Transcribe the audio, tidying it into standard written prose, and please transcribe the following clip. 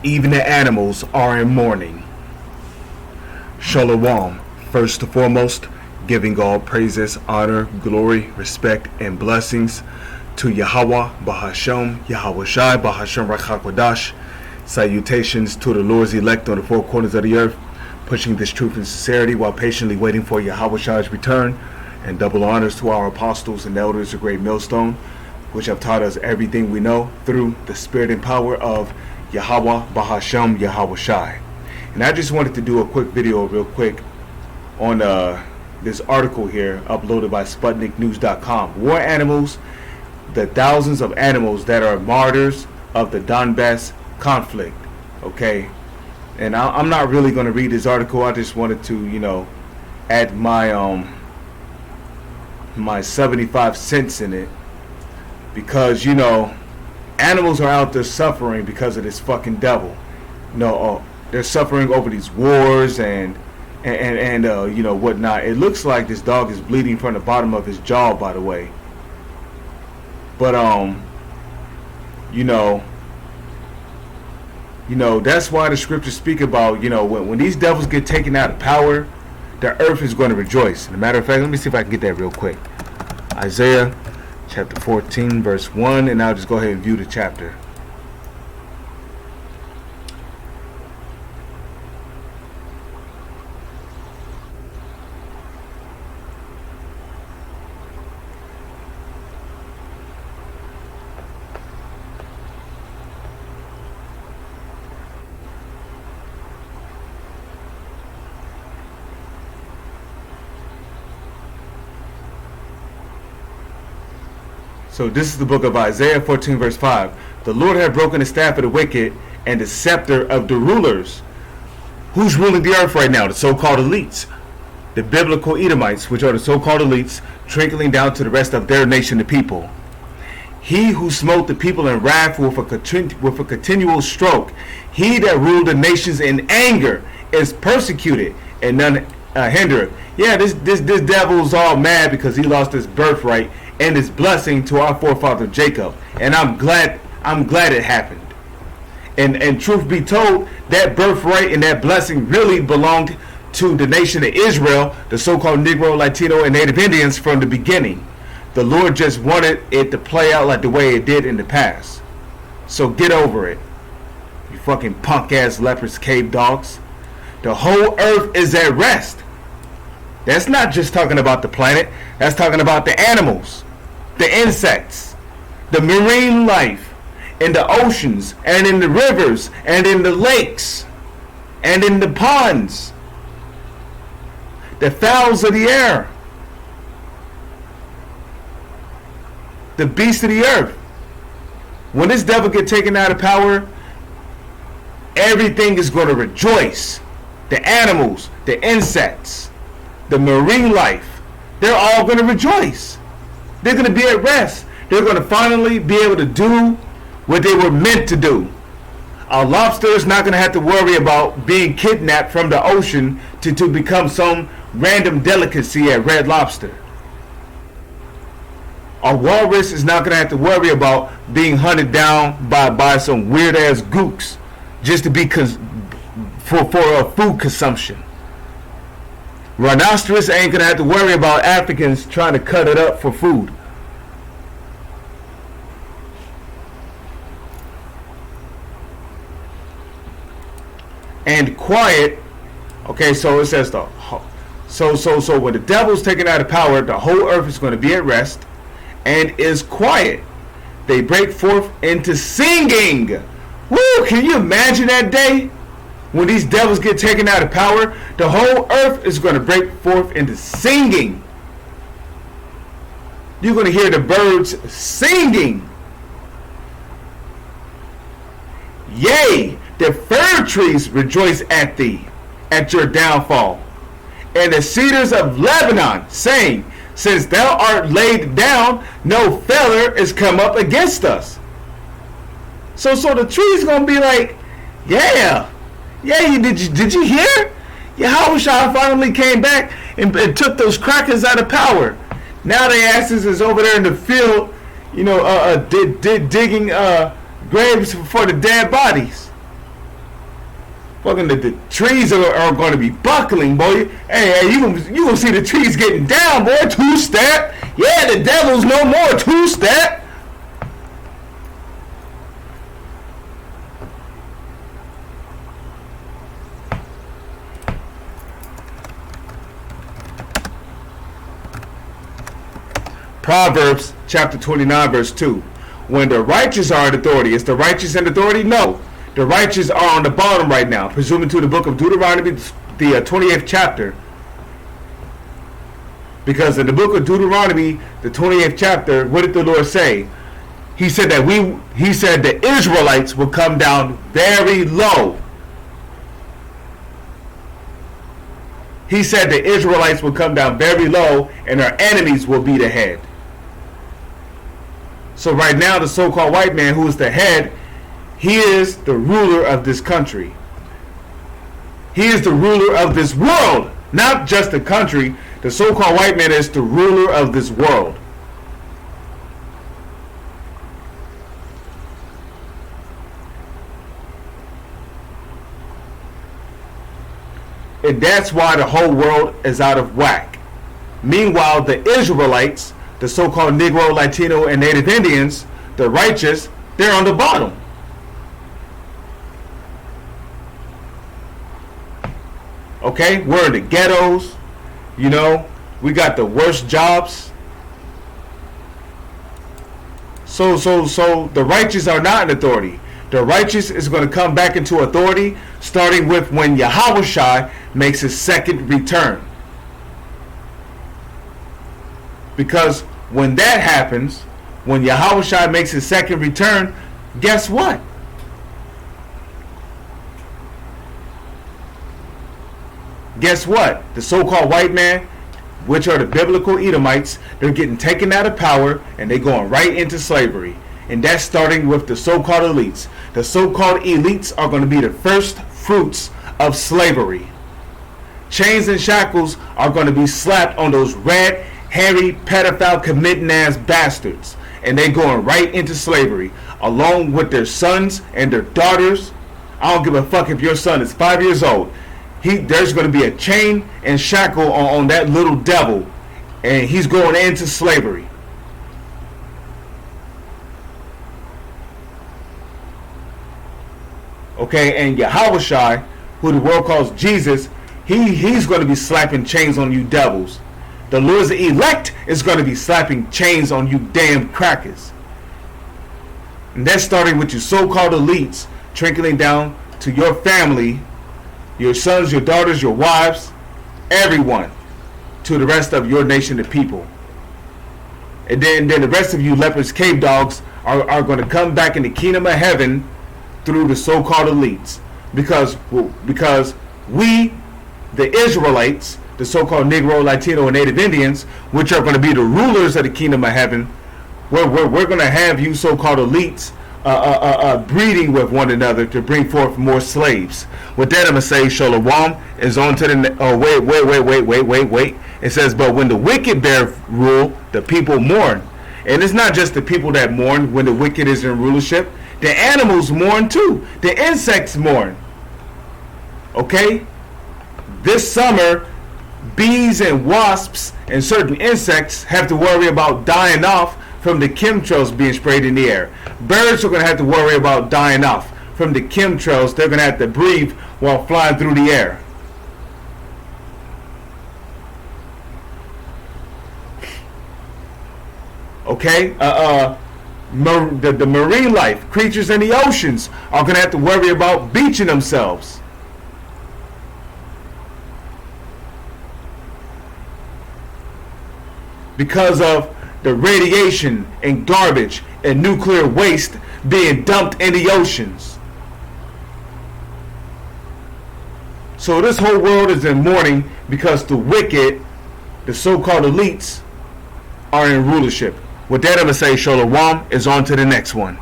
Even the animals are in mourning. Shalom. First and foremost, giving all praises, honor, glory, respect, and blessings to Yahweh, Bahashem, Yahweh Shai, Bahashem Rachakwadash. Salutations to the Lord's elect on the four corners of the earth, pushing this truth and sincerity while patiently waiting for Yahweh Shai's return. And double honors to our apostles and elders of Great Millstone, which have taught us everything we know through the spirit and power of Yahweh, Bahashem, Yahweh Shai. And I just wanted to do a quick video real quick on this article here uploaded by SputnikNews.com. War animals, the thousands of animals that are martyrs of the Donbass conflict. Okay, and I'm not really going to read this article. I just wanted to, add my my 75 cents in it, because animals are out there suffering because of this fucking devil. They're suffering over these wars and whatnot. It looks like this dog is bleeding from the bottom of his jaw, by the way. But that's why the scriptures speak about, when these devils get taken out of power, the earth is going to rejoice. As a matter of fact, let me see if I can get that real quick. Isaiah chapter 14 verse 1, and I'll just go ahead and view the chapter. So this is the book of Isaiah 14 verse 5. The Lord had broken the staff of the wicked and the scepter of the rulers. Who's ruling the earth right now? The so-called elites. The biblical Edomites, which are the so-called elites, trickling down to the rest of their nation, the people. He who smote the people in wrath with a continual stroke. He that ruled the nations in anger is persecuted, and none hindereth. Yeah, this devil's all mad because he lost his birthright and his blessing to our forefather Jacob, and I'm glad it happened. And truth be told, that birthright and that blessing really belonged to the nation of Israel, the so-called Negro, Latino, and Native Indians from the beginning. The Lord just wanted it to play out like the way it did in the past. So get over it, you fucking punk ass leopards, cave dogs. The whole earth is at rest. That's not just talking about the planet. That's talking about the animals, the insects, the marine life, in the oceans, and in the rivers, and in the lakes, and in the ponds, the fowls of the air, the beasts of the earth. When this devil gets taken out of power, everything is going to rejoice. The animals, the insects, the marine life, they're all going to rejoice. They're going to be at rest. They're going to finally be able to do what they were meant to do. A lobster is not going to have to worry about being kidnapped from the ocean to become some random delicacy at Red Lobster. A walrus is not going to have to worry about being hunted down by some weird ass gooks just to be for food consumption. Rhinoceros ain't gonna have to worry about Africans trying to cut it up for food. And quiet. Okay, so it says so when the devil's taken out of power, the whole earth is going to be at rest and is quiet. They break forth into singing. Woo! Can you imagine that day? When these devils get taken out of power, the whole earth is going to break forth into singing. You're going to hear the birds singing. Yea, the fir trees rejoice at thee, at your downfall. And the cedars of Lebanon, saying, since thou art laid down, no feller is come up against us. So the tree's going to be like, yeah, did you hear? Yahweh Shai finally came back and took those crackers out of power. Now their asses is over there in the field, digging graves for the dead bodies. Fucking the trees are going to be buckling, boy. Hey, you gonna see the trees getting down, boy. Two-step. Yeah, the devil's no more. Two-step. Proverbs chapter 29 verse 2. When the righteous are in authority, is the righteous in authority? No. The righteous are on the bottom right now, presuming to the book of Deuteronomy, the 28th chapter. Because in the book of Deuteronomy, the 28th chapter, what did the Lord say? He said that the Israelites will come down very low. He said the Israelites will come down very low and our enemies will be the head. So right now, the so-called white man who is the head, he is the ruler of this country. He is the ruler of this world, not just the country. The so-called white man is the ruler of this world. And that's why the whole world is out of whack. Meanwhile, the Israelites, the so-called Negro, Latino, and Native Indians, the righteous, they're on the bottom. Okay, we're in the ghettos. You know, we got the worst jobs. So the righteous are not in authority. The righteous is going to come back into authority, starting with when Yahushua makes his second return. Because when that happens, when Yahushua makes his second return, guess what? Guess what? The so-called white man, which are the biblical Edomites, they're getting taken out of power and they're going right into slavery. And that's starting with the so-called elites. The so-called elites are going to be the first fruits of slavery. Chains and shackles are going to be slapped on those red, hairy, pedophile committing ass bastards. And they're going right into slavery, along with their sons and their daughters. I don't give a fuck if your son is 5 years old. There's going to be a chain and shackle on that little devil, and he's going into slavery. Okay, and Yahushua, who the world calls Jesus, he's going to be slapping chains on you devils. The Lord's elect is going to be slapping chains on you damn crackers. And that's starting with your so-called elites, trickling down to your family, your sons, your daughters, your wives, everyone, to the rest of your nation of people. And then the rest of you leopards, cave dogs, are going to come back in the kingdom of heaven through the so-called elites. Because we, the Israelites, the so-called Negro, Latino, and Native Indians, which are going to be the rulers of the kingdom of heaven, we're going to have you so-called elites breeding with one another to bring forth more slaves. With that, I'm going to say Shalom is on to the... Oh, wait. It says, but when the wicked bear rule, the people mourn. And it's not just the people that mourn when the wicked is in rulership. The animals mourn too. The insects mourn. Okay? This summer, bees and wasps and certain insects have to worry about dying off from the chemtrails being sprayed in the air. Birds are going to have to worry about dying off from the chemtrails they're going to have to breathe while flying through the air. Okay? The marine life, creatures in the oceans, are going to have to worry about beaching themselves. Because of the radiation and garbage and nuclear waste being dumped in the oceans. So this whole world is in mourning because the wicked, the so-called elites, are in rulership. With that, I'm going to say Shalom is on to the next one.